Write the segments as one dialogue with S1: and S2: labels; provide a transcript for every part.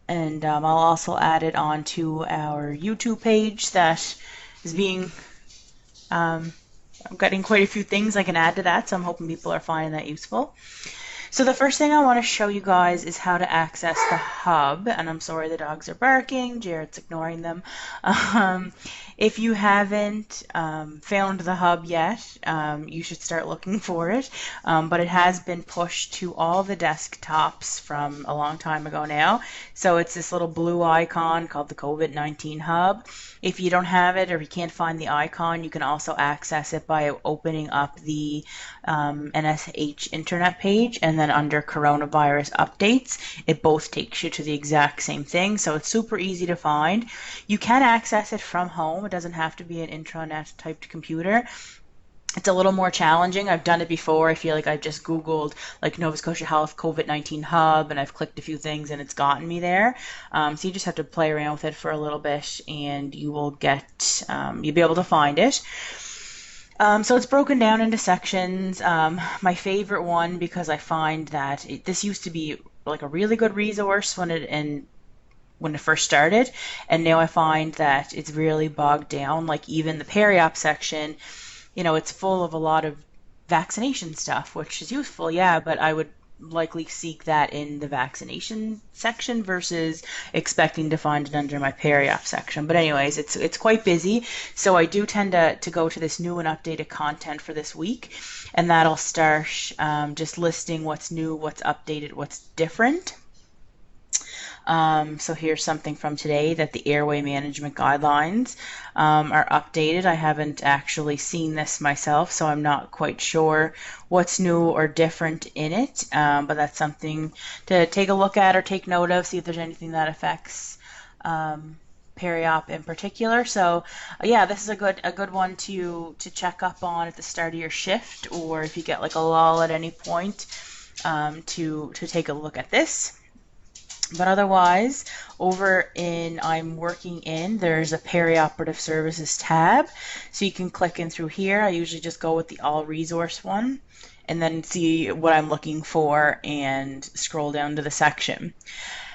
S1: and I'll also add it onto our YouTube page that is being, um, I'm getting quite a few things I can add to that, so I'm hoping people are finding that useful. So the first thing I want to show you guys is how to access the hub, and I'm sorry the dogs are barking, Jared's ignoring them. Um, if you haven't found the hub yet, you should start looking for it, but it has been pushed to all the desktops from a long time ago now. So it's this little blue icon called the COVID-19 hub. If you don't have it or you can't find the icon, you can also access it by opening up the NSH internet page, and then under coronavirus updates, it both takes you to the exact same thing. So it's super easy to find. You can access it from home. It doesn't have to be an intranet typed computer. It's a little more challenging. I've done it before. I feel like I've just Googled like Nova Scotia Health COVID-19 hub and I've clicked a few things and it's gotten me there. So you just have to play around with it for a little bit and you will get, you'll be able to find it. So it's broken down into sections. My favorite one, because I find that this used to be like a really good resource when it first started, and now I find that it's really bogged down. Like even the peri-op section, it's full of a lot of vaccination stuff, which is useful, yeah, but I would likely seek that in the vaccination section versus expecting to find it under my peri-op section. But anyways, it's quite busy, so I do tend to go to this new and updated content for this week, and that'll start just listing what's new, what's updated, what's different. So here's something from today, that the airway management guidelines are updated. I haven't actually seen this myself, so I'm not quite sure what's new or different in it, but that's something to take a look at or take note of, see if there's anything that affects peri-op in particular. So yeah, this is a good one to check up on at the start of your shift, or if you get like a lull at any point, to take a look at this. But otherwise, over in I'm working in, there's a perioperative services tab. So you can click in through here. I usually just go with the all resource one and then see what I'm looking for and scroll down to the section.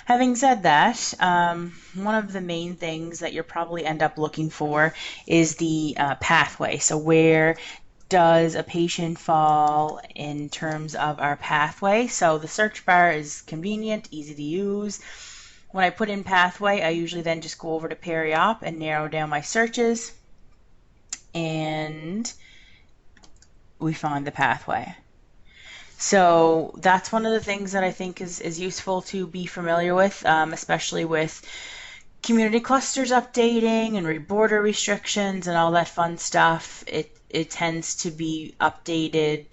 S1: Having said that, one of the main things that you'll probably end up looking for is the pathway. So where does a patient fall in terms of our pathway? So the search bar is convenient, easy to use. When I put in pathway, I usually then just go over to peri-op and narrow down my searches, and we find the pathway. So that's one of the things that I think is useful to be familiar with, especially with community clusters updating and border restrictions and all that fun stuff. It tends to be updated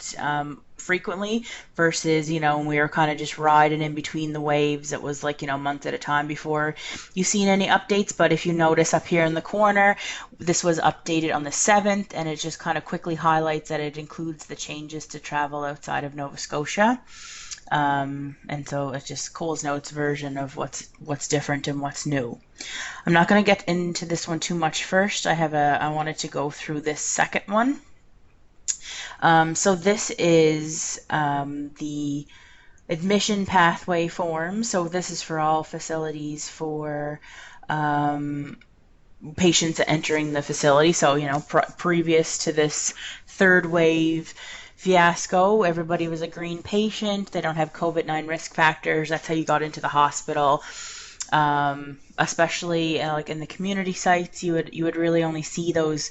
S1: frequently versus, when we were kind of just riding in between the waves, it was like, months at a time before you've seen any updates. But if you notice up here in the corner, this was updated on the 7th, and it just kind of quickly highlights that it includes the changes to travel outside of Nova Scotia. And so it's just Coles Notes version of what's different and what's new. I'm not going to get into this one too much first. I wanted to go through this second one. So this is the admission pathway form. So this is for all facilities for patients entering the facility. So, previous to this third wave fiasco, everybody was a green patient. They don't have COVID-19 risk factors. That's how you got into the hospital. Especially like in the community sites, you would really only see those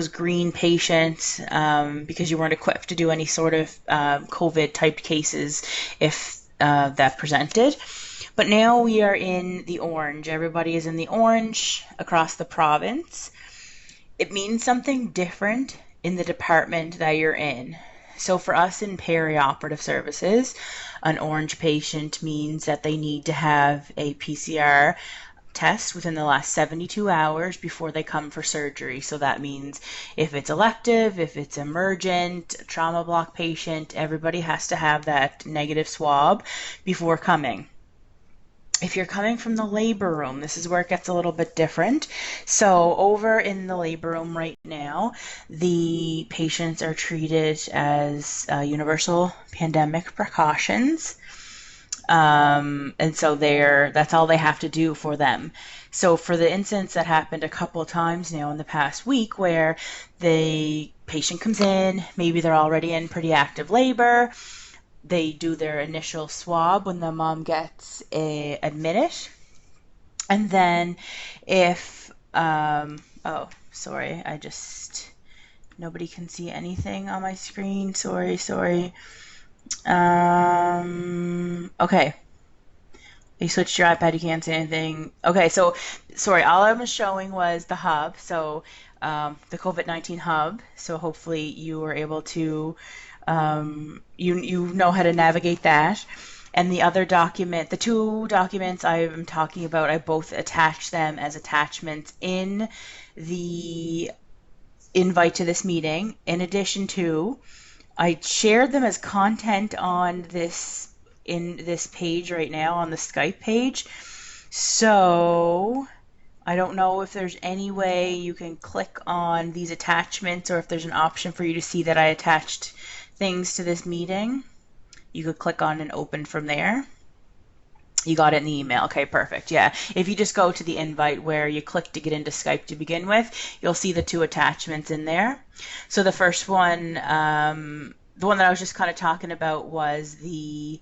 S1: green patients because you weren't equipped to do any sort of COVID type cases if that presented. But now we are in the orange. Everybody is in the orange across the province. It means something different in the department that you're in. So for us in perioperative services, an orange patient means that they need to have a PCR test within the last 72 hours before they come for surgery. So that means if it's elective, if it's emergent, trauma block patient, everybody has to have that negative swab before coming. If you're coming from the labor room, this is where it gets a little bit different. So over in the labor room right now, the patients are treated as universal pandemic precautions. And so that's all they have to do for them. So for the incidents that happened a couple of times now in the past week where the patient comes in, maybe they're already in pretty active labor, they do their initial swab when the mom gets admitted, and then if oh, sorry, nobody can see anything on my screen. Sorry. Okay. You switched your iPad, you can't see anything. Okay, so sorry, all I was showing was the hub, so the COVID-19 hub. So hopefully you were able to, you know how to navigate that. And the other document, the two documents I'm talking about, I both attach them as attachments in the invite to this meeting. In addition to, I shared them as content on this page right now on the Skype page. So I don't know if there's any way you can click on these attachments or if there's an option for you to see that I attached things to this meeting. You could click on and open from there. You got it in the email. Okay, perfect. Yeah. If you just go to the invite where you click to get into Skype to begin with, you'll see the two attachments in there. So the first one, the one that I was just kind of talking about was the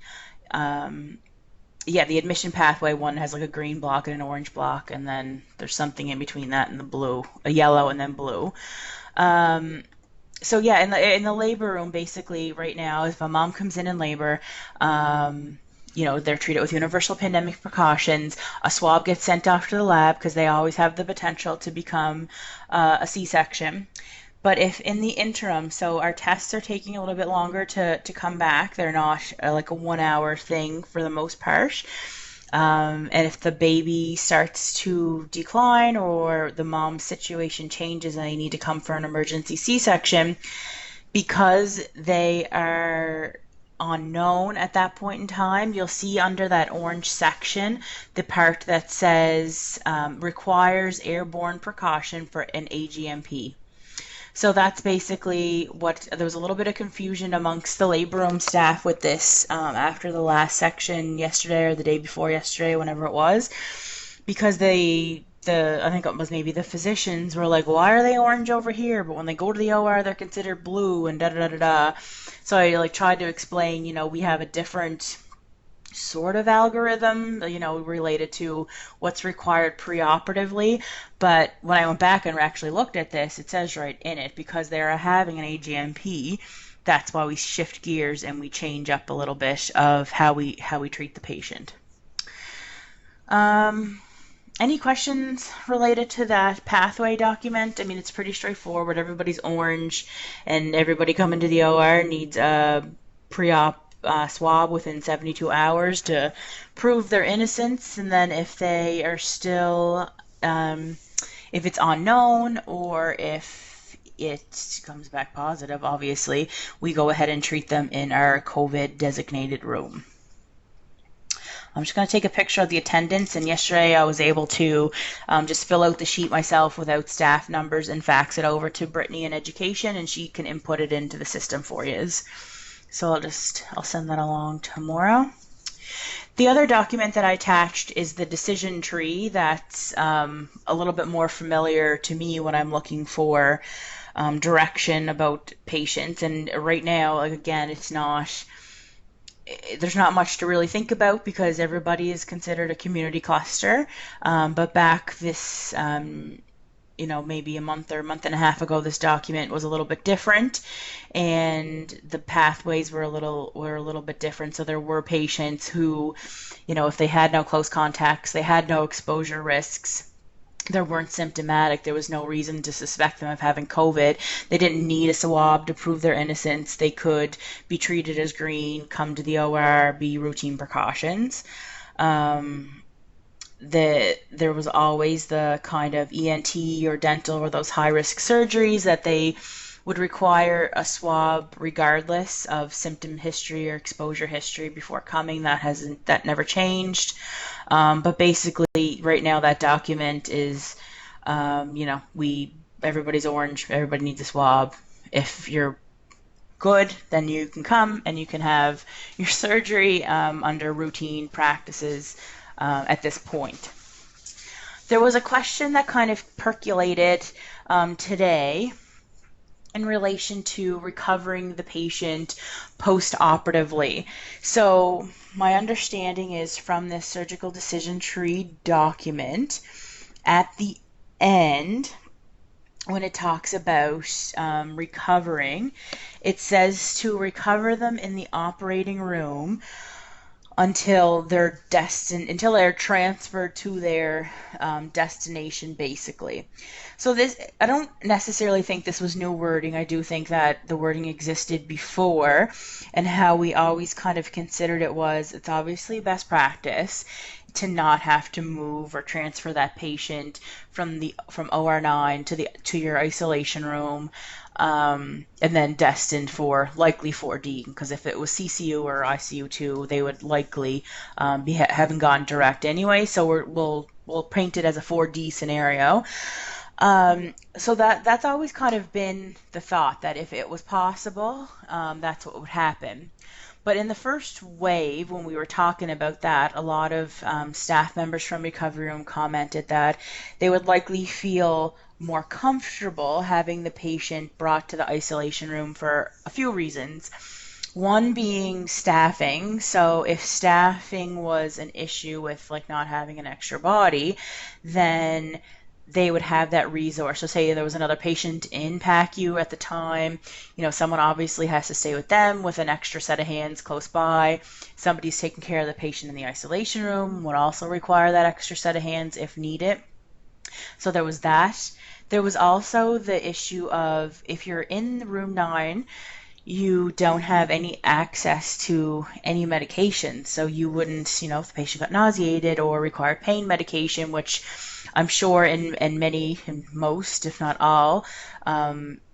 S1: admission pathway one has like a green block and an orange block, and then there's something in between that and the blue, a yellow and then blue. So yeah, in the labor room, basically right now, if a mom comes in labor, they're treated with universal pandemic precautions. A swab gets sent off to the lab because they always have the potential to become a C-section. But if in the interim, so our tests are taking a little bit longer to come back, they're not like a 1 hour thing for the most part. And if the baby starts to decline or the mom's situation changes and they need to come for an emergency C-section, because they are unknown at that point in time, you'll see under that orange section the part that says requires airborne precaution for an AGMP. So that's basically there was a little bit of confusion amongst the labor room staff with this after the last section yesterday or the day before yesterday, whenever it was, because I think it was maybe the physicians were like, why are they orange over here? But when they go to the OR, they're considered blue and da da da da da. So I tried to explain, we have a different sort of algorithm, related to what's required preoperatively. But when I went back and actually looked at this, it says right in it, because they're having an AGMP, that's why we shift gears and we change up a little bit of how we treat the patient. Any questions related to that pathway document? I mean, it's pretty straightforward. Everybody's orange, and everybody coming to the OR needs a pre-op swab within 72 hours to prove their innocence. And then if they are still, if it's unknown or if it comes back positive, obviously, we go ahead and treat them in our COVID designated room. I'm just going to take a picture of the attendance, and yesterday I was able to just fill out the sheet myself without staff numbers and fax it over to Brittany in education, and she can input it into the system for you. So I'll send that along tomorrow. The other document that I attached is the decision tree that's a little bit more familiar to me when I'm looking for direction about patients. And right now, again, there's not much to really think about because everybody is considered a community cluster. But back this, maybe a month or a month and a half ago, this document was a little bit different, and the pathways were a little bit different. So there were patients who, if they had no close contacts, they had no exposure risks, they weren't symptomatic, there was no reason to suspect them of having COVID, they didn't need a swab to prove their innocence, they could be treated as green, come to the OR, be routine precautions. There was always the kind of ENT or dental or those high-risk surgeries that they would require a swab regardless of symptom history or exposure history before coming. That never changed. But basically, right now that document is, everybody's orange, everybody needs a swab. If you're good, then you can come and you can have your surgery under routine practices at this point. There was a question that kind of percolated today in relation to recovering the patient post-operatively. So my understanding is from this surgical decision tree document, at the end, when it talks about recovering, it says to recover them in the operating room until they're transferred to their destination, basically. So this, I don't necessarily think this was new wording. I do think that the wording existed before, and how we always kind of considered it was, it's obviously best practice to not have to move or transfer that patient from OR9 to your isolation room, and then destined for likely 4D, because if it was CCU or ICU2, they would likely be having gone direct anyway. So we'll paint it as a 4D scenario. So that's always kind of been the thought, that if it was possible, that's what would happen. But in the first wave, when we were talking about that, a lot of staff members from recovery room commented that they would likely feel more comfortable having the patient brought to the isolation room for a few reasons. One being staffing. So if staffing was an issue with like not having an extra body, then they would have that resource. So say there was another patient in PACU at the time, someone obviously has to stay with them with an extra set of hands close by. Somebody's taking care of the patient in the isolation room would also require that extra set of hands if needed. So there was that. There was also the issue of, if you're in room 9, you don't have any access to any medication. So you wouldn't, if the patient got nauseated or required pain medication, which I'm sure in most, if not all,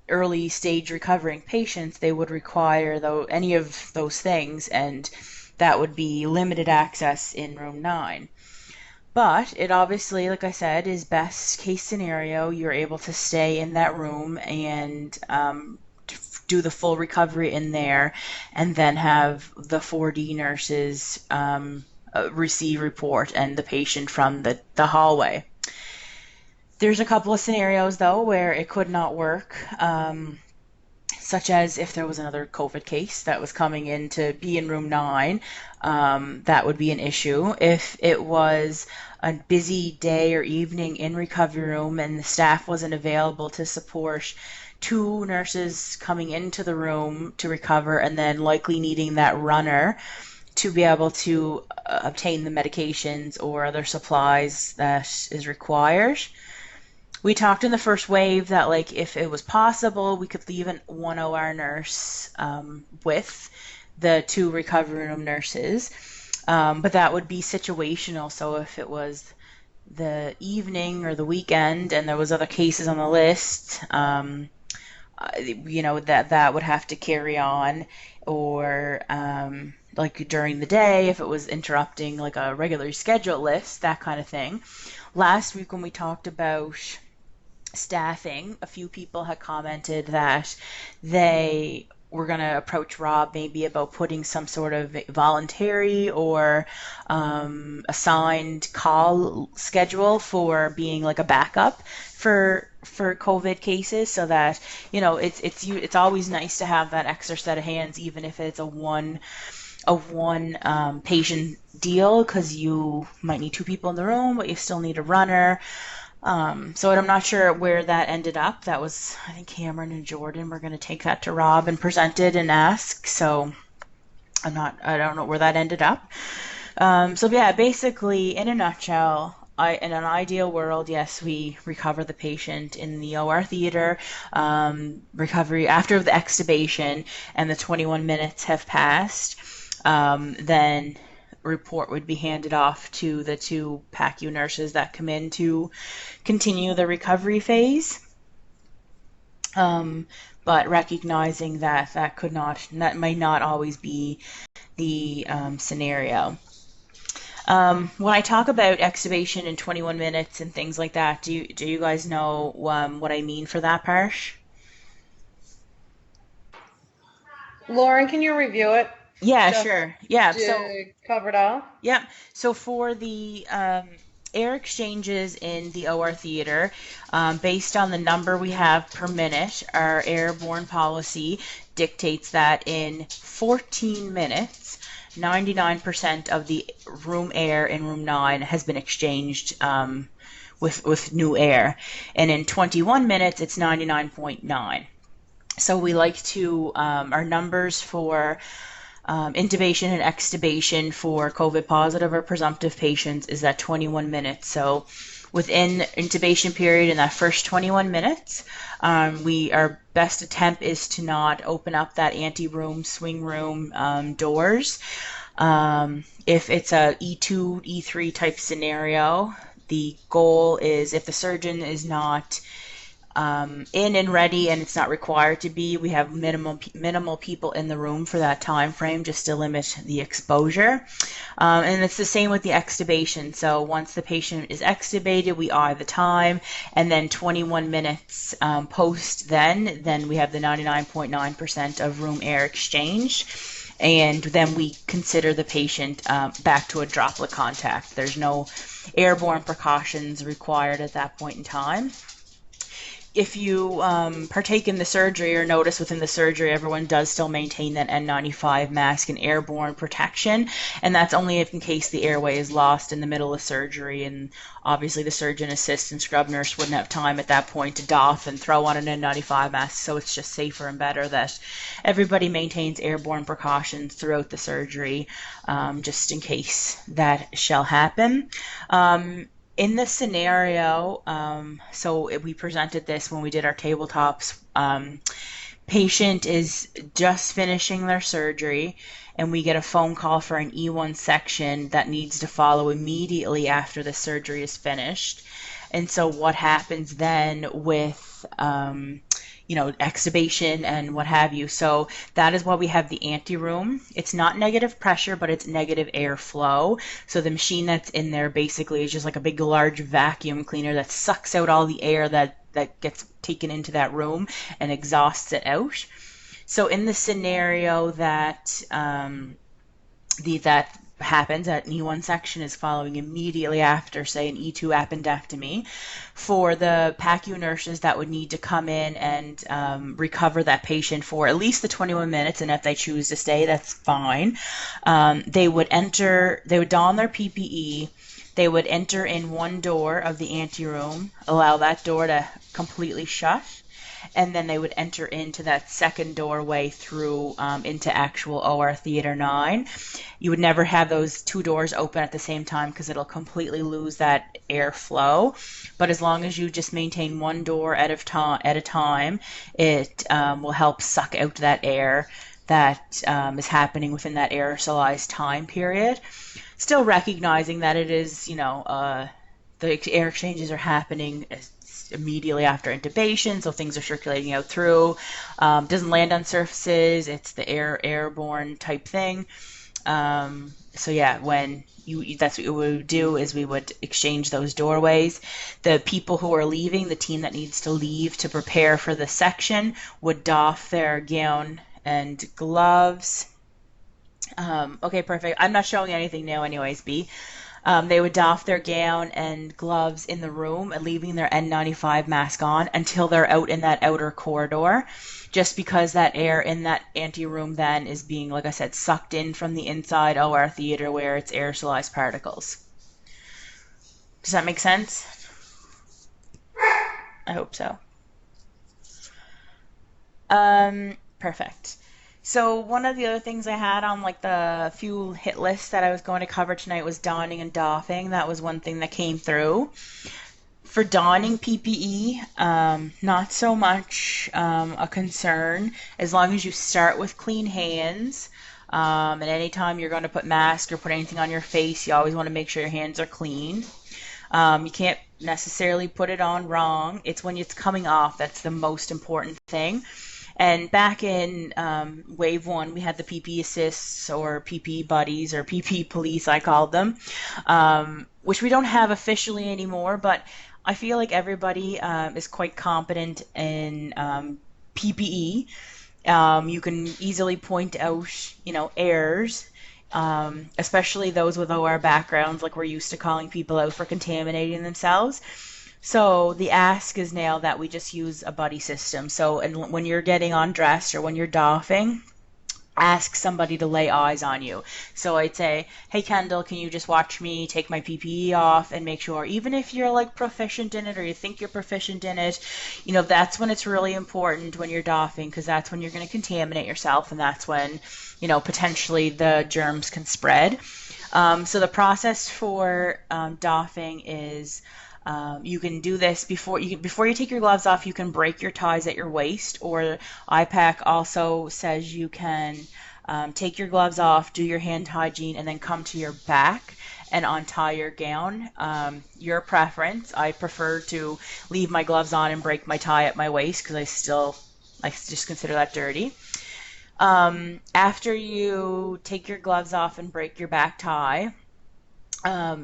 S1: early stage recovering patients, they would require any of those things, and that would be limited access in room 9. But it obviously, like I said, is best case scenario. You're able to stay in that room and do the full recovery in there, and then have the 4D nurses receive report and the patient from the hallway. There's a couple of scenarios, though, where it could not work, such as if there was another COVID case that was coming in to be in room 9, that would be an issue. If it was a busy day or evening in recovery room and the staff wasn't available to support 2 nurses coming into the room to recover, and then likely needing that runner to be able to obtain the medications or other supplies that is required. We talked in the first wave that, like, if it was possible, we could leave one OR nurse with the 2 recovery room nurses, but that would be situational. So if it was the evening or the weekend and there was other cases on the list, that would have to carry on, or like during the day, if it was interrupting like a regularly scheduled list, that kind of thing. Last week when we talked about staffing, a few people had commented that they were going to approach Rob maybe about putting some sort of voluntary or assigned call schedule for being like a backup for COVID cases, so that it's always nice to have that extra set of hands, even if it's a one patient deal, because you might need 2 people in the room, but you still need a runner. So I'm not sure where that ended up. That was, I think, Cameron and Jordan were going to take that to Rob and present it and ask. So I don't know where that ended up. So yeah, basically, in a nutshell, in an ideal world, yes, we recover the patient in the OR theater, recovery after the extubation and the 21 minutes have passed, then report would be handed off to the 2 PACU nurses that come in to continue the recovery phase. But recognizing that that may not always be the scenario. When I talk about extubation in 21 minutes and things like that, do you guys know what I mean for that part?
S2: Lauren, can you review it
S1: Yeah,
S2: just
S1: sure. Yeah. So
S2: to cover it all?
S1: Yep. So for the air exchanges in the OR theater, based on the number we have per minute, our airborne policy dictates that in 14 minutes, 99% of the room air in room 9 has been exchanged with new air. And in 21 minutes, it's 99.9. So we like to, our numbers for intubation and extubation for COVID positive or presumptive patients is at 21 minutes. So within intubation period in that first 21 minutes, our best attempt is to not open up that ante room, swing room doors. If it's a E2, E3 type scenario, the goal is if the surgeon is not in and ready and it's not required to be, we have minimal people in the room for that time frame just to limit the exposure. And it's the same with the extubation. So once the patient is extubated, we eye the time, and then 21 minutes post then we have the 99.9% of room air exchange, and then we consider the patient back to a droplet contact. There's no airborne precautions required at that point in time. If you partake in the surgery or notice within the surgery, everyone does still maintain that N95 mask and airborne protection, and that's only if in case the airway is lost in the middle of surgery, and obviously the surgeon assist and scrub nurse wouldn't have time at that point to doff and throw on an N95 mask, so it's just safer and better that everybody maintains airborne precautions throughout the surgery, just in case that shall happen. In this scenario, so we presented this when we did our tabletops. Patient is just finishing their surgery, and we get a phone call for an E1 section that needs to follow immediately after the surgery is finished. And so, what happens then with extubation and what have you. So that is why we have the ante room. It's not negative pressure, but it's negative airflow. So the machine that's in there basically is just like a big, large vacuum cleaner that sucks out all the air that gets taken into that room and exhausts it out. So in the scenario that that happens, that E1 section is following immediately after, say, an E2 appendectomy. For the PACU nurses that would need to come in and recover that patient for at least the 21 minutes, and if they choose to stay, that's fine. They would don their PPE. They would enter in one door of the anteroom, allow that door to completely shut, and then they would enter into that second doorway through into actual OR Theater 9. You would never have those two doors open at the same time because it'll completely lose that airflow. But as long as you just maintain one door at a time, it will help suck out that air that is happening within that aerosolized time period. Still recognizing that it is, the air exchanges are happening immediately after intubation, so things are circulating out through. Doesn't land on surfaces. It's the airborne type thing. So yeah, when that's what we would do is we would exchange those doorways. The people who are leaving, the team that needs to leave to prepare for the section, would doff their gown and gloves. Okay, perfect. I'm not showing anything now anyways, B. They would doff their gown and gloves in the room and leaving their N95 mask on until they're out in that outer corridor, just because that air in that anteroom then is being, like I said, sucked in from the inside OR theater where it's aerosolized particles. Does that make sense? I hope so. Perfect. So one of the other things I had on like the few hit lists that I was going to cover tonight was donning and doffing. That was one thing that came through. For donning PPE, not so much a concern as long as you start with clean hands. And anytime you're going to put mask or put anything on your face, you always want to make sure your hands are clean. You can't necessarily put it on wrong. It's when it's coming off that's the most important thing. And back in wave one, we had the PP assists or PP buddies or PP police, I called them, which we don't have officially anymore, but I feel like everybody is quite competent in PPE. You can easily point out, errors, especially those with OR backgrounds, like we're used to calling people out for contaminating themselves. So the ask is now that we just use a buddy system. So and when you're getting undressed or when you're doffing, ask somebody to lay eyes on you. So I'd say, hey Kendall, can you just watch me take my PPE off and make sure, even if you're like proficient in it or you think you're proficient in it, that's when it's really important when you're doffing, because that's when you're going to contaminate yourself, and that's when, potentially the germs can spread. So the process for doffing is you can do this before you take your gloves off. You can break your ties at your waist, or IPAC also says you can take your gloves off, do your hand hygiene, and then come to your back and untie your gown. Your preference. I prefer to leave my gloves on and break my tie at my waist because I just consider that dirty. After you take your gloves off and break your back tie,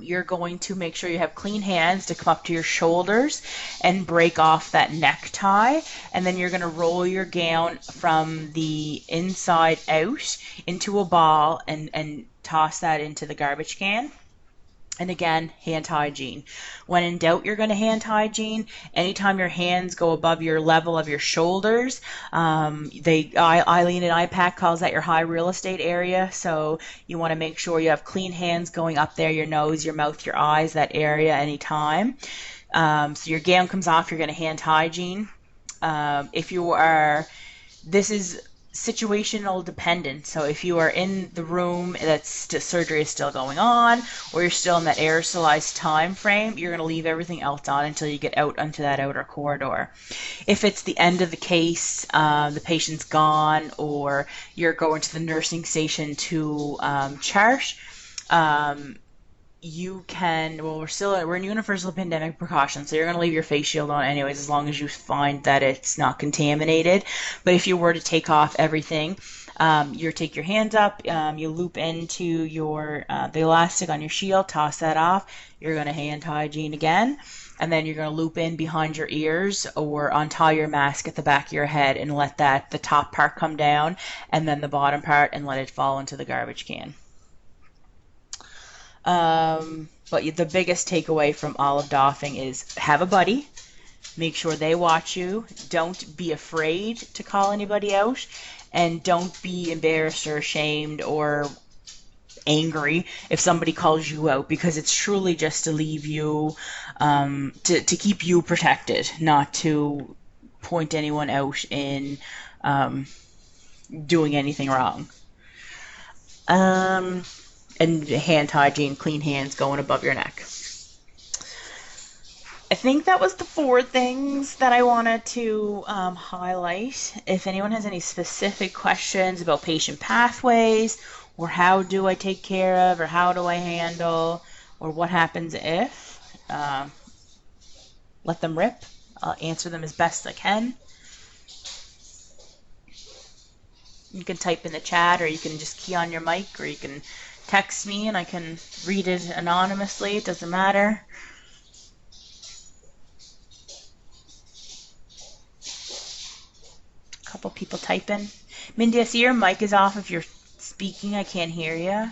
S1: you're going to make sure you have clean hands to come up to your shoulders and break off that necktie. And then you're going to roll your gown from the inside out into a ball and toss that into the garbage can. And again, hand hygiene. When in doubt, you're going to hand hygiene. Anytime your hands go above your level of your shoulders, Eileen and IPAC calls that your high real estate area. So you want to make sure you have clean hands going up there, your nose, your mouth, your eyes, that area anytime. So your gown comes off, you're going to hand hygiene. This is situational dependent. So if you are in the room surgery is still going on, or you're still in that aerosolized time frame, you're going to leave everything else on until you get out onto that outer corridor. If it's the end of the case, the patient's gone, or you're going to the nursing station to chart, we're in universal pandemic precautions, so you're going to leave your face shield on anyways, as long as you find that it's not contaminated. But if you were to take off everything, you take your hands up, you loop into the elastic on your shield, toss that off. You're going to hand hygiene again, and then you're going to loop in behind your ears or untie your mask at the back of your head and let the top part come down, and then the bottom part, and let it fall into the garbage can. But the biggest takeaway from all of doffing is have a buddy. Make sure they watch you. Don't be afraid to call anybody out. And don't be embarrassed or ashamed or angry if somebody calls you out, because it's truly just to leave you, to keep you protected, not to point anyone out in doing anything wrong. And hand hygiene, clean hands going above your neck. I think that was the 4 things that I wanted to highlight. If anyone has any specific questions about patient pathways, or how do I take care of, or how do I handle, or what happens if, let them rip. I'll answer them as best I can. You can type in the chat, or you can just key on your mic, or you can text me and I can read it anonymously. It doesn't matter. A couple people typing. Mindy, I see your mic is off. If you're speaking, I can't hear you.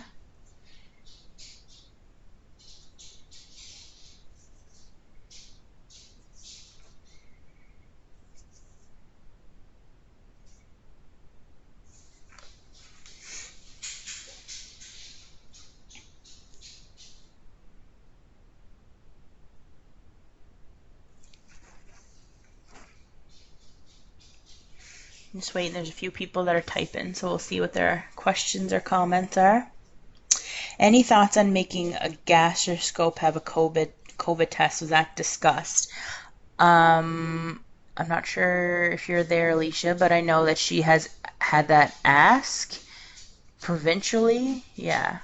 S1: I'm just waiting. There's a few people that are typing, so we'll see what their questions or comments are. Any thoughts on making a gastroscope have a COVID test? Was that discussed? I'm not sure if you're there, Alicia, but I know that she has had that asked provincially. Yeah.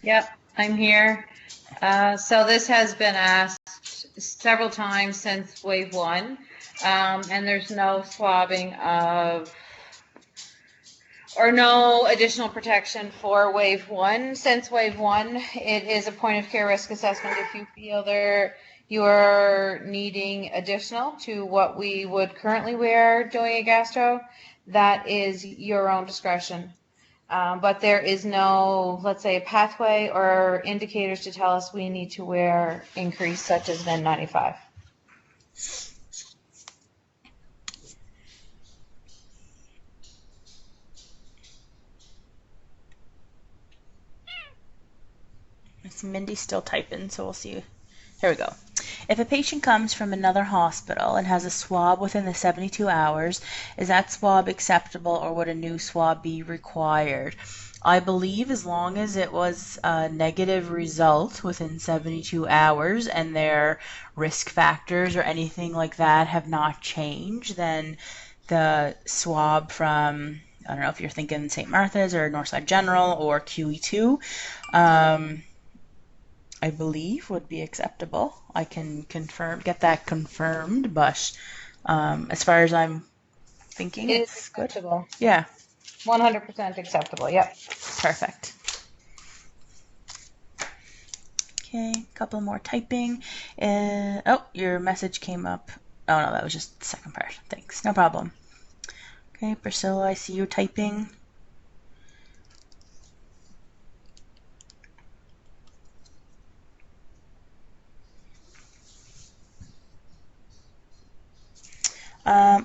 S2: Yep, I'm here. So this has been asked several times since wave 1, and there's no swabbing or no additional protection for wave 1. Since wave 1, it is a point of care risk assessment. If you feel there you are needing additional to what we would currently wear doing a gastro, that is your own discretion. But there is no, let's say, pathway or indicators to tell us we need to wear increase such as an N95.
S1: Miss Mindy's still typing, so we'll see. Here we go. If a patient comes from another hospital and has a swab within the 72 hours, is that swab acceptable or would a new swab be required? I believe as long as it was a negative result within 72 hours and their risk factors or anything like that have not changed, then the swab from, I don't know if you're thinking St. Martha's or Northside General or QE2, I believe would be acceptable. I can get that confirmed, but as far as I'm thinking,
S2: It is
S1: it's good.
S2: acceptable.
S1: Yeah,
S2: 100% acceptable. Yep.
S1: perfect. Okay, a couple more typing. Oh, your message came up. Oh no, that was just the second part. Thanks, no problem. Okay, Priscilla, I see you typing.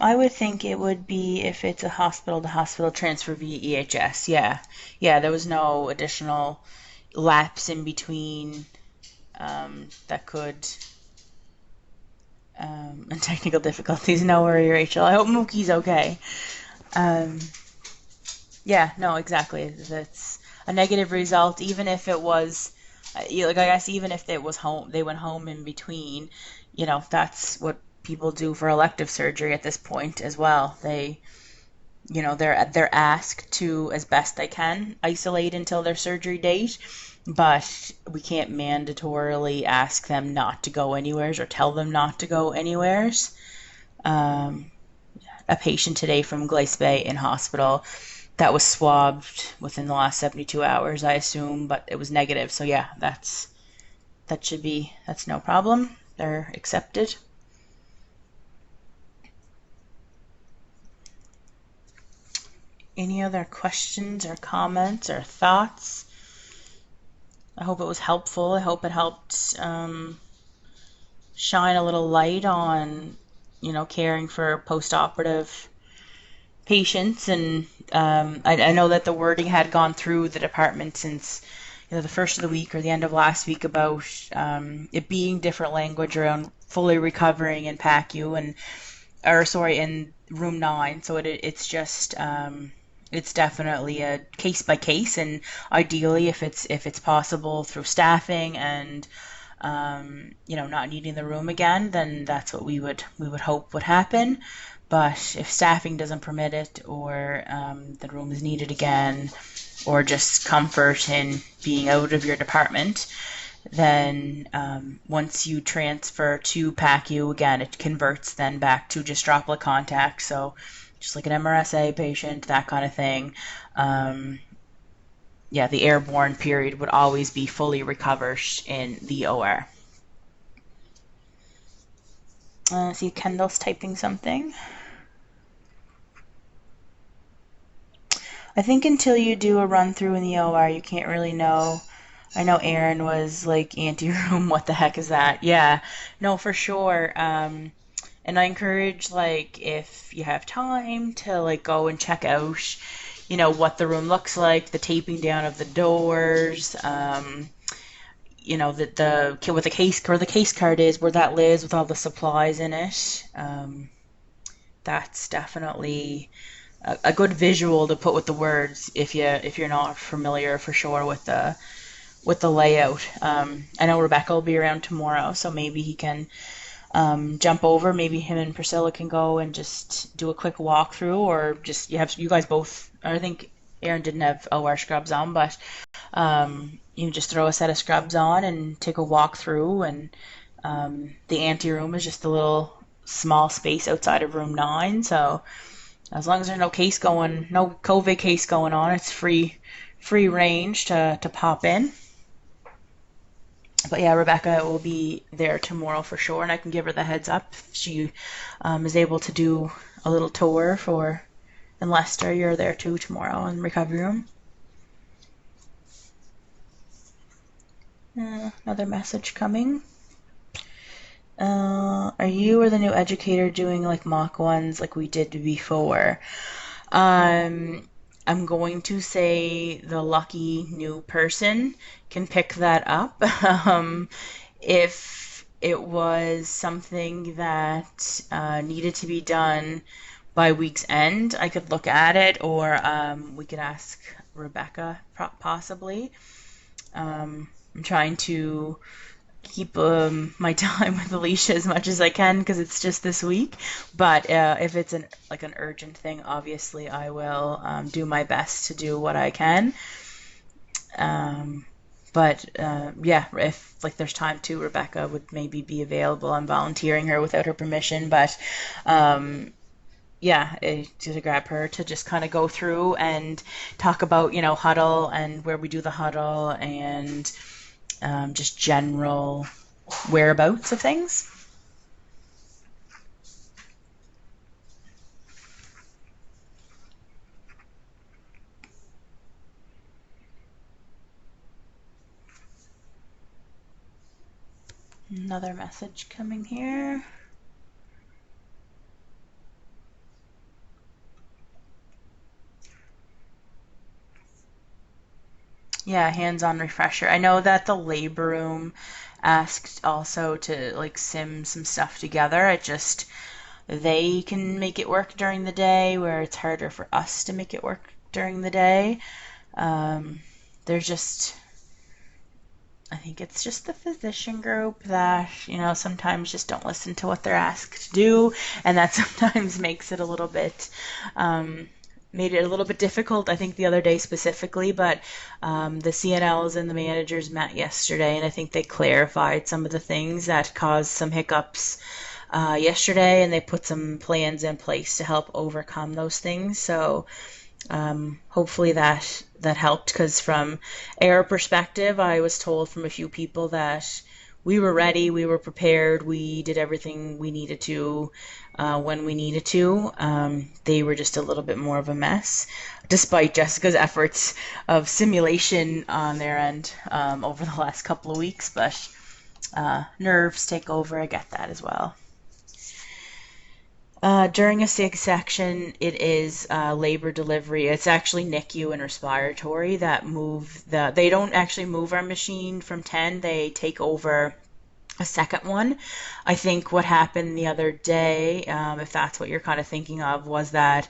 S1: I would think it would be if it's a hospital to hospital transfer via EHS. Yeah, yeah, there was no additional lapse in between that could and technical difficulties. No worry, Rachel. I hope Mookie's okay. Um, yeah, no, exactly. That's a negative result, even if it was, like I guess, even if it was home, they went home in between. That's what people do for elective surgery at this point as well. They're asked to, as best they can, isolate until their surgery date, but we can't mandatorily ask them not to go anywheres or tell them not to go anywheres. Um, a patient today from Glace Bay in hospital that was swabbed within the last 72 hours, I assume, but it was negative. So yeah, that's no problem. They're accepted. Any other questions or comments or thoughts? I hope it was helpful. I hope it helped shine a little light on, caring for post-operative patients. And I know that the wording had gone through the department since the first of the week or the end of last week about it being different language around fully recovering in PACU in room 9. So it's just it's definitely a case by case, and ideally, if it's possible through staffing and not needing the room again, then that's what we would hope would happen. But if staffing doesn't permit it, or the room is needed again, or just comfort in being out of your department, then once you transfer to PACU, again, it converts then back to just droplet contact. So just like an MRSA patient, that kind of thing. Yeah, the airborne period would always be fully recovered in the OR. See Kendall's typing something. I think until you do a run through in the OR, you can't really know. I know Aaron was like, anteroom, what the heck is that? Yeah, no, for sure. And I encourage, like, if you have time to like go and check out, what the room looks like, the taping down of the doors, the what the case where the case card is, where that lives with all the supplies in it. That's definitely a good visual to put with the words if you're not familiar for sure with the layout. I know Rebecca will be around tomorrow, so maybe he can jump over. Maybe him and Priscilla can go and just do a quick walkthrough, or just you guys both. I think Aaron didn't have OR scrubs on, but you can just throw a set of scrubs on and take a walk through. And the ante room is just a little small space outside of room 9, so as long as there's no COVID case going on, it's free range to pop in. But yeah, Rebecca will be there tomorrow for sure, and I can give her the heads up. She is able to do a little tour for, and Lester, you're there too tomorrow in the recovery room. Another message coming. Are you or the new educator doing like mock ones like we did before? Um, I'm going to say the lucky new person can pick that up. If it was something that needed to be done by week's end, I could look at it, or we could ask Rebecca possibly. I'm trying to keep my time with Alicia as much as I can because it's just this week. But if it's an urgent thing, obviously I will do my best to do what I can. Um, but yeah, if like there's time to, Rebecca would maybe be available. I'm volunteering her without her permission, but yeah, to grab her to just kind of go through and talk about, huddle and where we do the huddle and just general whereabouts of things. Another message coming here. Yeah, hands-on refresher. I know that the labor room asked also to like sim some stuff together. They can make it work during the day where it's harder for us to make it work during the day. Um, there's just I think it's just the physician group that, sometimes just don't listen to what they're asked to do, and that sometimes makes it a little bit, made it a little bit difficult, I think the other day specifically, but the CNLs and the managers met yesterday, and I think they clarified some of the things that caused some hiccups yesterday, and they put some plans in place to help overcome those things. So hopefully that helped because from our perspective, I was told from a few people that we were ready, we were prepared, we did everything we needed to when we needed to. They were just a little bit more of a mess, despite Jessica's efforts of simulation on their end over the last couple of weeks. But nerves take over. I get that as well. During a C-section, it is labor delivery. It's actually NICU and respiratory that they don't actually move our machine from 10, they take over a second one. I think what happened the other day, if that's what you're kind of thinking of, was that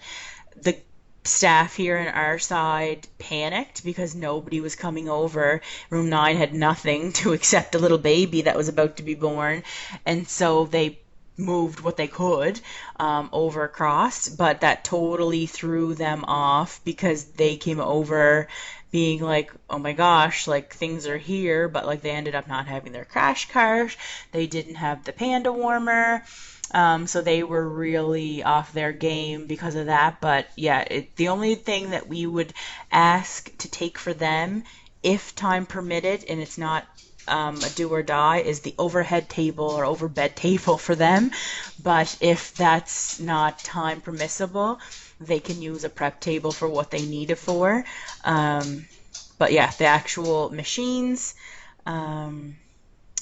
S1: the staff here on our side panicked because nobody was coming over. Room 9 had nothing to accept a little baby that was about to be born, and so they moved what they could over across, but that totally threw them off because they came over being like, oh my gosh, like things are here, but like they ended up not having their crash cart. They didn't have the panda warmer. So they were really off their game because of that. But yeah, the only thing that we would ask to take for them, if time permitted, and it's not a do or die, is the overhead table or overbed table for them. But if that's not time permissible, they can use a prep table for what they need it for. But yeah, the actual machines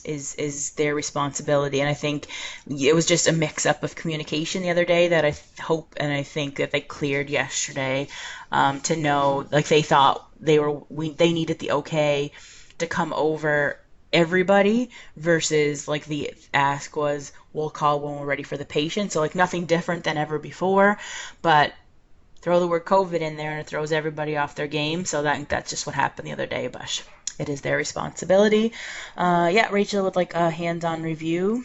S1: is their responsibility. And I think it was just a mix up of communication the other day that I hope and I think that they cleared yesterday, to know like they thought they needed the okay to come over everybody versus like the ask was we'll call when we're ready for the patient. So like nothing different than ever before, but throw the word COVID in there and it throws everybody off their game. So that's just what happened the other day, but it is their responsibility. Yeah, Rachel would like a hands-on review.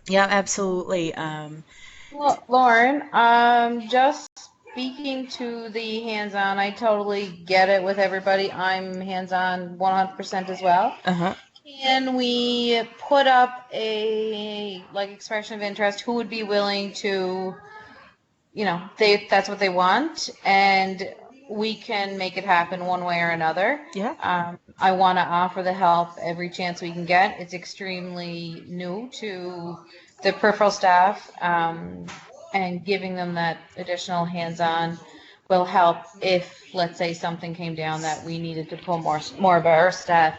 S1: Yeah, absolutely.
S2: Well, Lauren, just speaking to the hands-on, I totally get it with everybody. I'm hands-on 100% as well.
S1: Uh-huh.
S2: Can we put up a like expression of interest? Who would be willing to, that's what they want, and we can make it happen one way or another.
S1: Yeah.
S2: I want to offer the help every chance we can get. It's extremely new to the peripheral staff, and giving them that additional hands-on will help if, let's say, something came down that we needed to pull more of our staff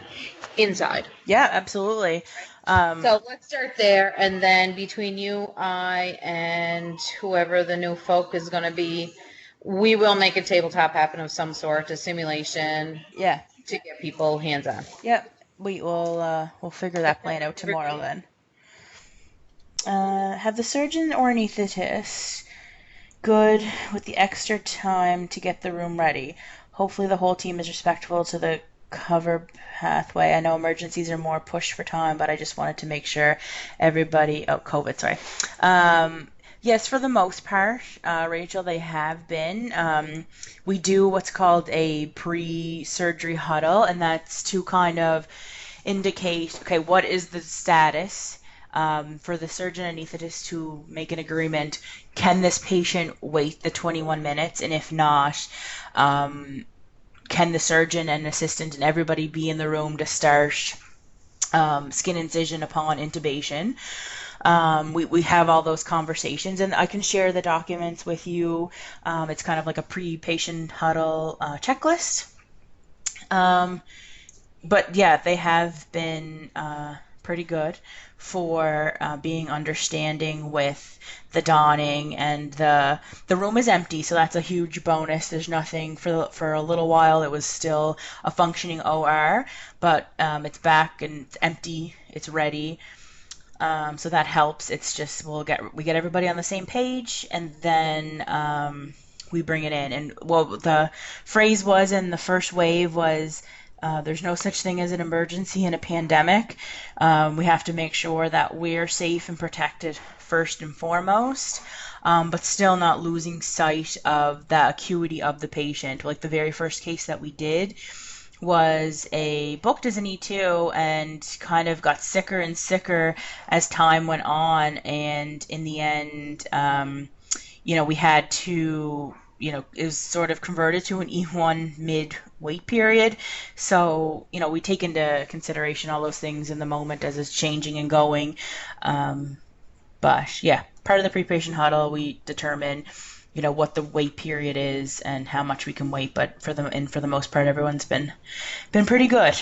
S2: inside.
S1: Yeah, absolutely.
S2: So let's start there, and then between you, I, and whoever the new folk is going to be, we will make a tabletop happen of some sort, a simulation
S1: Yeah.
S2: to get people hands-on.
S1: Yep. We'll figure that plan out tomorrow then. Have the surgeon or anesthetist good with the extra time to get the room ready. Hopefully the whole team is respectful to the cover pathway. I know emergencies are more pushed for time, but I just wanted to make sure everybody, COVID, sorry. Yes, for the most part, Rachel, they have been. We do what's called a pre-surgery huddle, and that's to kind of indicate, okay, what is the status, for the surgeon and anesthetist to make an agreement. Can this patient wait the 21 minutes? And if not, can the surgeon and assistant and everybody be in the room to start skin incision upon intubation? We have all those conversations, and I can share the documents with you. It's kind of like a pre-patient huddle checklist. But yeah, they have been pretty good for being understanding with the donning, and the room is empty, so that's a huge bonus. There's nothing for a little while. It was still a functioning OR, but it's back and it's empty. It's ready. So that helps. It's just we get everybody on the same page, and then we bring it in. And the phrase was in the first wave was, there's no such thing as an emergency in a pandemic. We have to make sure that we're safe and protected first and foremost, but still not losing sight of the acuity of the patient. Like the very first case that we did was booked as an E2 and kind of got sicker and sicker as time went on. And in the end, we had to, it was sort of converted to an E1 mid wait period. So, we take into consideration all those things in the moment as it's changing and going. But yeah, part of the pre-patient huddle, we determine, what the wait period is and how much we can wait. But for the most part, everyone's been pretty good.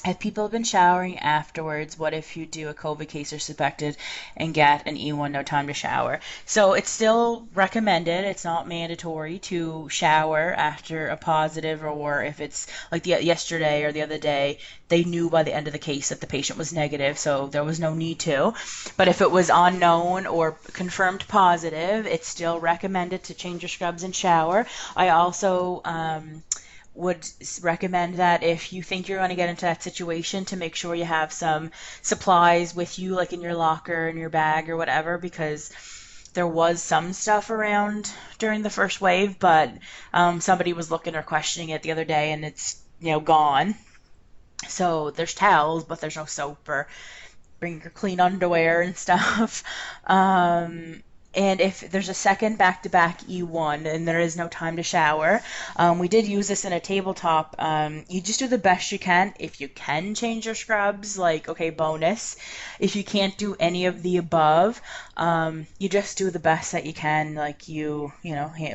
S1: Have people been showering afterwards? What if you do a COVID case or suspected and get an E1, no time to shower? So it's still recommended. It's not mandatory to shower after a positive, or if it's like yesterday or the other day, they knew by the end of the case that the patient was negative, so there was no need to. But if it was unknown or confirmed positive, it's still recommended to change your scrubs and shower. I also would recommend that if you think you're going to get into that situation, to make sure you have some supplies with you, like in your locker, in your bag or whatever, because there was some stuff around during the first wave, but somebody was looking or questioning it the other day, and it's gone. So there's towels, but there's no soap, or bring your clean underwear and stuff. And if there's a second back-to-back E1 and there is no time to shower, we did use this in a tabletop. You just do the best you can. If you can change your scrubs, okay, bonus. If you can't do any of the above, you just do the best that you can.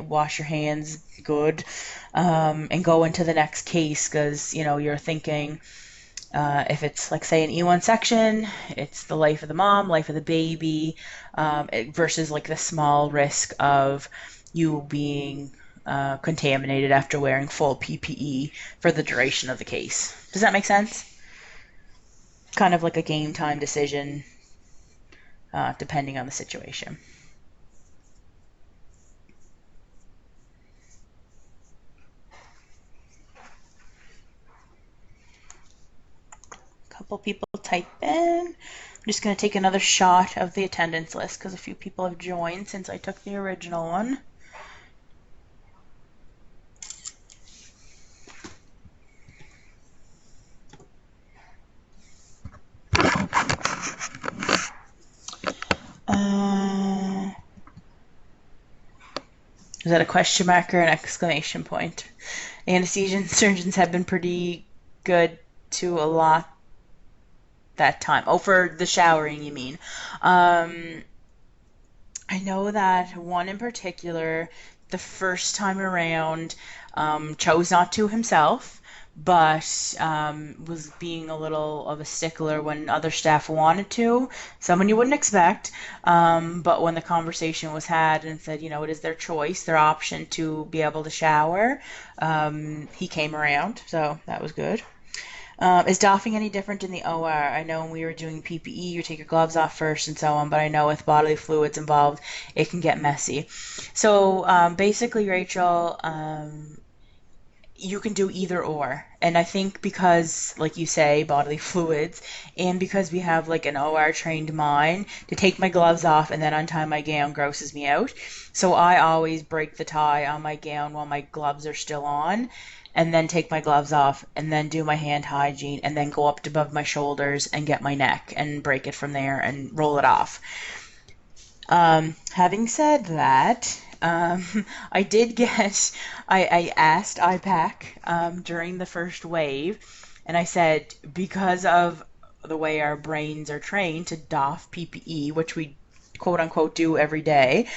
S1: Wash your hands good, and go into the next case, because, you're thinking, if it's like, say, an E1 section, it's the life of the mom, life of the baby, versus like the small risk of you being contaminated after wearing full PPE for the duration of the case. Does that make sense? Kind of like a game time decision, depending on the situation. Couple people type in. I'm just going to take another shot of the attendance list because a few people have joined since I took the original one. Was that a question mark or an exclamation point? Anesthesia surgeons have been pretty good to a lot that time. Oh, for the showering, you mean? Um, I know that one in particular, the first time around, chose not to himself, but was being a little of a stickler when other staff wanted to. Someone you wouldn't expect, but when the conversation was had and said, it is their choice, their option to be able to shower, he came around, so that was good. Is doffing any different in the OR? I know when we were doing PPE, you take your gloves off first and so on, but I know with bodily fluids involved, it can get messy. So basically, Rachel, you can do either or. And I think because, like you say, bodily fluids, and because we have like an OR trained mind, to take my gloves off and then untie my gown grosses me out. So I always break the tie on my gown while my gloves are still on, and then take my gloves off, and then do my hand hygiene, and then go up to above my shoulders and get my neck and break it from there and roll it off. Having said that, I did get, I asked IPAC during the first wave, and I said, because of the way our brains are trained to doff PPE, which we quote unquote do every day,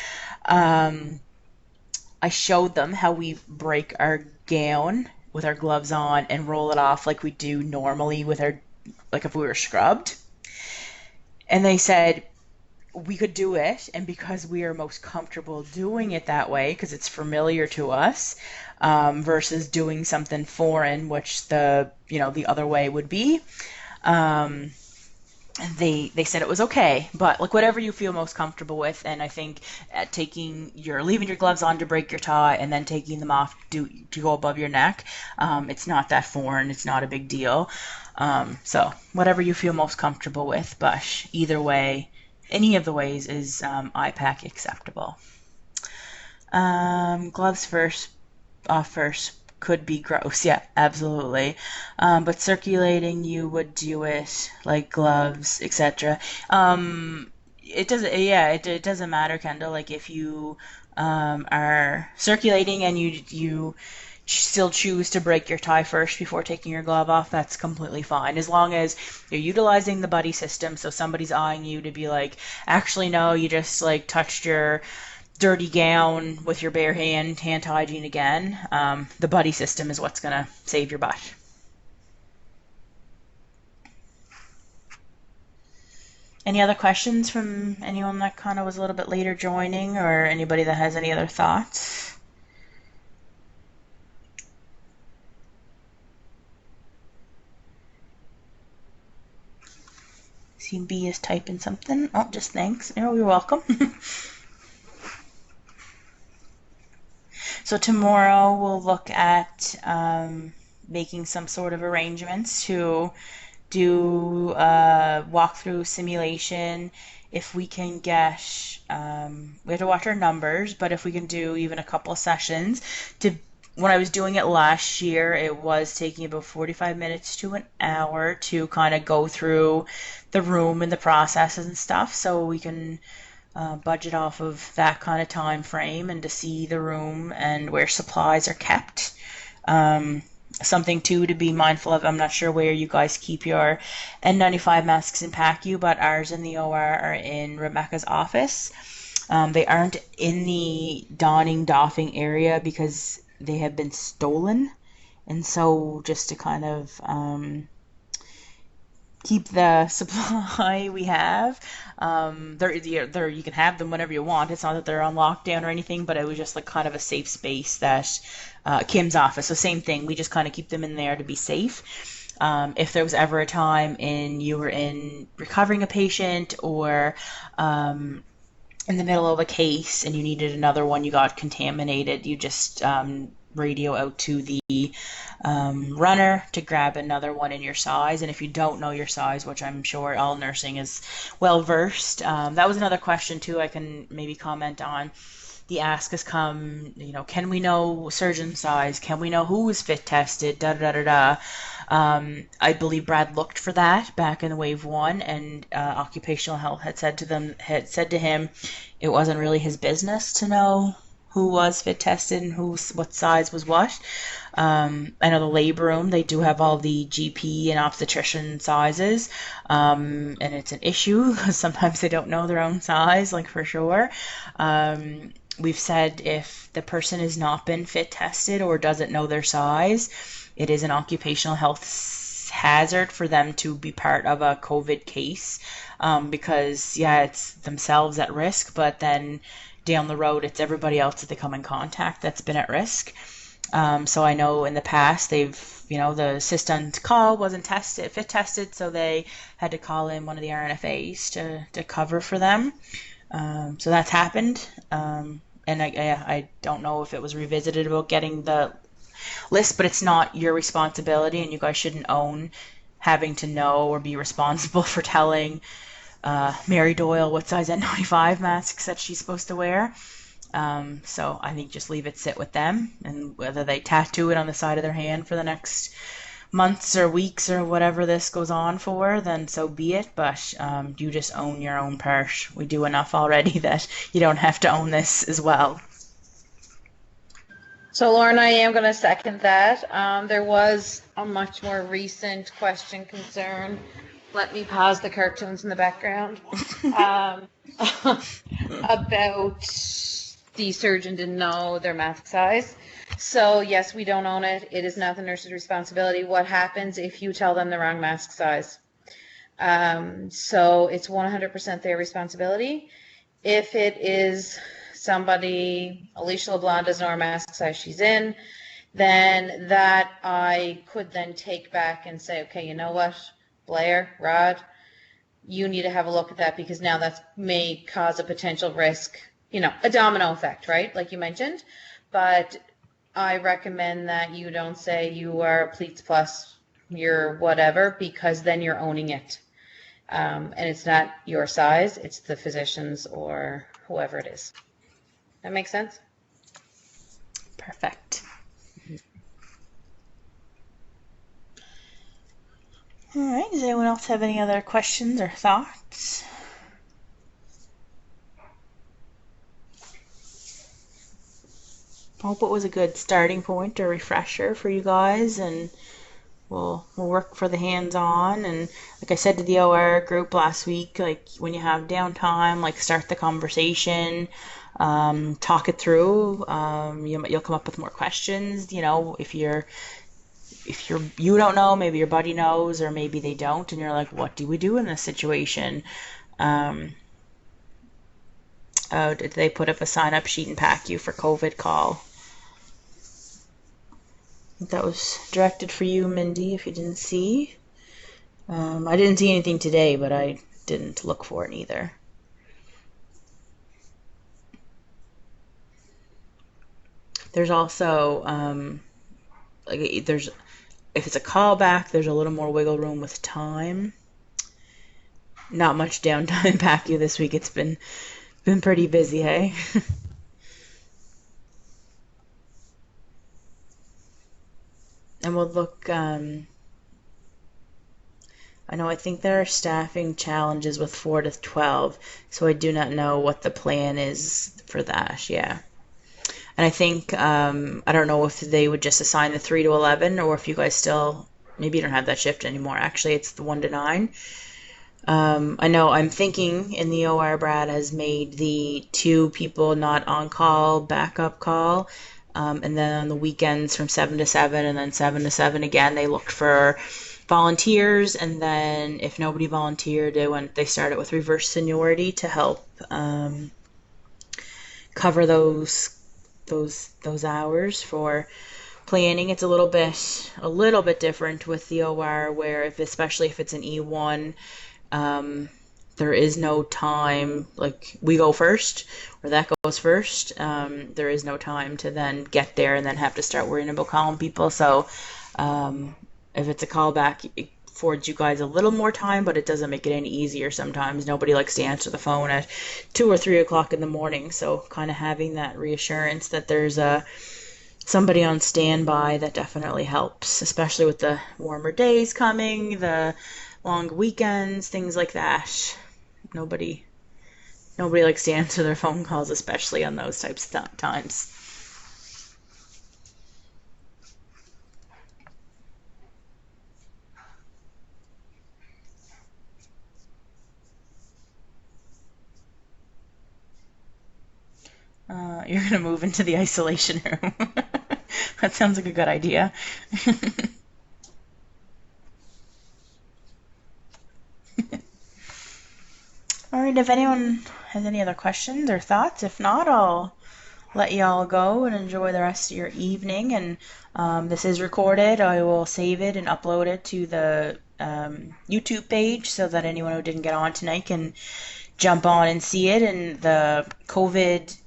S1: I showed them how we break our gown with our gloves on and roll it off like we do normally with our, like if we were scrubbed. And they said, we could do it, and because we are most comfortable doing it that way, because it's familiar to us, versus doing something foreign, which the other way would be. Um, they said it was okay, but like whatever you feel most comfortable with. And I think leaving your gloves on to break your tie and then taking them off to go above your neck, it's not that foreign. It's not a big deal. So whatever you feel most comfortable with, but either way, any of the ways is IPAC acceptable. Gloves off first could be gross. Yeah, absolutely. But circulating, you would do it like gloves, etc. It doesn't. Yeah, it doesn't matter, Kendall. Like if you are circulating and you still choose to break your tie first before taking your glove off, that's completely fine. As long as you're utilizing the buddy system, so somebody's eyeing you to be like, actually, no, you just like touched your dirty gown with your bare hand hygiene again. The buddy system is what's going to save your butt. Any other questions from anyone that kind of was a little bit later joining, or anybody that has any other thoughts? See B is typing something. Oh, just thanks. Oh, you're welcome. So tomorrow we'll look at making some sort of arrangements to do a walkthrough simulation. If we can get, we have to watch our numbers, but if we can do even a couple of sessions when I was doing it last year, it was taking about 45 minutes to an hour to kind of go through the room and the processes and stuff, so we can budget off of that kind of time frame and to see the room and where supplies are kept. Something too to be mindful of, I'm not sure where you guys keep your N95 masks in PACU, but ours in the OR are in Rebecca's office. They aren't in the doffing area because they have been stolen. And so just to kind of keep the supply we have. You can have them whenever you want. It's not that they're on lockdown or anything, but it was just like kind of a safe space that Kim's office. So same thing. We just kind of keep them in there to be safe. If there was ever a time you were in recovering a patient or in the middle of a case and you needed another one, you got contaminated, you just radio out to the runner to grab another one in your size. And if you don't know your size, which I'm sure all nursing is well versed, that was another question too I can maybe comment on. The ask has come, can we know surgeon size? Can we know who was fit tested? Da da da da. I believe Brad looked for that back in wave one, and occupational health had said to him it wasn't really his business to know who was fit tested and what size was what. I know the labor room, they do have all the GP and obstetrician sizes, and it's an issue because sometimes they don't know their own size, like for sure. We've said if the person has not been fit tested or doesn't know their size, it is an occupational health hazard for them to be part of a COVID case, because, yeah, it's themselves at risk, but then down the road, it's everybody else that they come in contact that's been at risk. So I know in the past the assistant call wasn't fit tested, so they had to call in one of the RNFAs to cover for them. So that's happened. And I don't know if it was revisited about getting the list, but it's not your responsibility, and you guys shouldn't own having to know or be responsible for telling Mary Doyle what size N95 masks that she's supposed to wear. So I think just leave it sit with them, and whether they tattoo it on the side of their hand for the next months or weeks or whatever this goes on for, then so be it. But you just own your own part. We do enough already that you don't have to own this as well.
S2: So, Lauren, I am going to second that. There was a much more recent question concern. Let me pause the cartoons in the background. About the surgeon didn't know their mask size. So, yes, we don't own it. It is not the nurse's responsibility. What happens if you tell them the wrong mask size? So it's 100% their responsibility. If it is somebody, Alicia LeBlanc doesn't know her mask size she's in, then that I could then take back and say, okay, you know what, Blair, Rod, you need to have a look at that, because now that may cause a potential risk, a domino effect, right? Like you mentioned. But I recommend that you don't say you are Pleats Plus, you're whatever, because then you're owning it. And it's not your size, it's the physician's or whoever it is. That makes sense?
S1: Perfect. All right, does anyone else have any other questions or thoughts? I hope it was a good starting point or refresher for you guys, and we'll work for the hands-on. And like I said to the OR group last week, like when you have downtime, like start the conversation, talk it through. You'll come up with more questions. If you don't know, maybe your buddy knows, or maybe they don't, and you're like, what do we do in this situation? Did they put up a sign-up sheet in PACU for COVID call? I think that was directed for you, Mindy, if you didn't see. I didn't see anything today, but I didn't look for it either. There's also, if it's a callback, there's a little more wiggle room with time. Not much downtime in PACU this week. It's been pretty busy, hey? And we'll look, I think there are staffing challenges with 4 to 12, so I do not know what the plan is for that, yeah. And I think, I don't know if they would just assign the 3 to 11, or if you guys still, maybe you don't have that shift anymore. Actually, it's the 1 to 9. I know I'm thinking in the OR, Brad has made the 2 people not on call, backup call. And then on the weekends from 7 to 7 and then 7 to 7 again, they looked for volunteers. And then if nobody volunteered, they started with reverse seniority to help cover those hours for planning. It's a little bit different with the OR, where especially if it's an E1, there is no time, like we go first or that goes first. There is no time to then get there and then have to start worrying about calling people. So if it's a callback, it affords you guys a little more time, but it doesn't make it any easier sometimes. Nobody likes to answer the phone at 2 or 3 o'clock in the morning. So kind of having that reassurance that there's somebody on standby, that definitely helps, especially with the warmer days coming, the long weekends, things like that. Nobody nobody likes to answer their phone calls, especially on those types of times. You're going to move into the isolation room. That sounds like a good idea. All right, if anyone has any other questions or thoughts, if not, I'll let you all go and enjoy the rest of your evening. And this is recorded. I will save it and upload it to the YouTube page so that anyone who didn't get on tonight can jump on and see it. And the COVID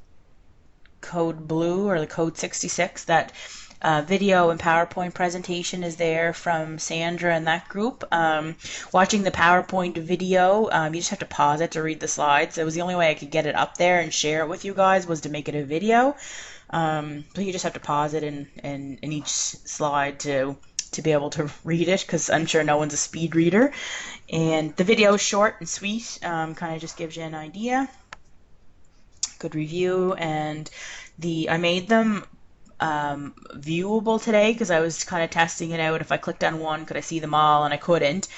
S1: code blue or the code 66, that video and PowerPoint presentation is there from Sandra and that group. Watching the PowerPoint video, you just have to pause it to read the slides. It was the only way I could get it up there and share it with you guys was to make it a video. So you just have to pause it in each slide to be able to read it, because I'm sure no one's a speed reader. And the video is short and sweet, kind of just gives you an idea. Good review, and I made them viewable today because I was kind of testing it out. If I clicked on one, could I see them all? And I couldn't.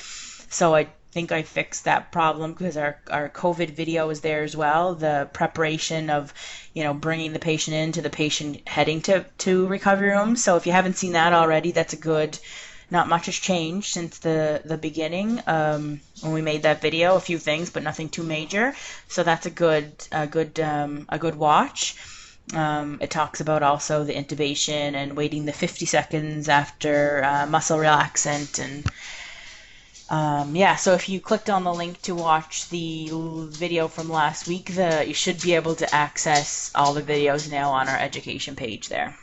S1: So I think I fixed that problem because our COVID video is there as well. The preparation of, bringing the patient in to the patient heading to recovery room. So if you haven't seen that already, that's a good. Not much has changed since the beginning when we made that video. A few things, but nothing too major. So that's a good watch. It talks about also the intubation and waiting the 50 seconds after muscle relaxant. And so if you clicked on the link to watch the video from last week, you should be able to access all the videos now on our education page there.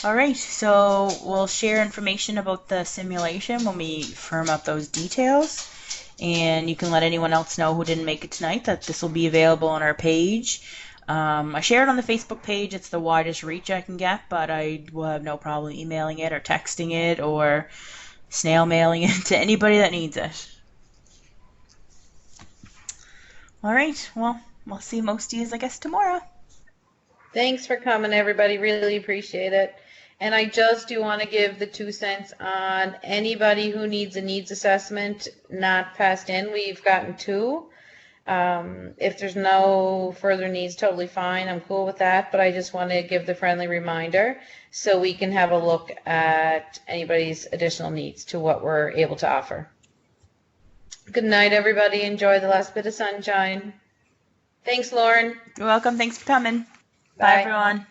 S1: All right, so we'll share information about the simulation when we firm up those details. And you can let anyone else know who didn't make it tonight that this will be available on our page. I share it on the Facebook page. It's the widest reach I can get, but I will have no problem emailing it or texting it or snail mailing it to anybody that needs it. All right, well, we'll see most of you, I guess, tomorrow.
S2: Thanks for coming, everybody. Really appreciate it. And I just do want to give the 2 cents on anybody who needs a needs assessment not passed in. We've gotten 2. If there's no further needs, totally fine. I'm cool with that. But I just want to give the friendly reminder so we can have a look at anybody's additional needs to what we're able to offer. Good night, everybody. Enjoy the last bit of sunshine. Thanks, Lauren.
S1: You're welcome. Thanks for coming.
S2: Bye,
S1: everyone.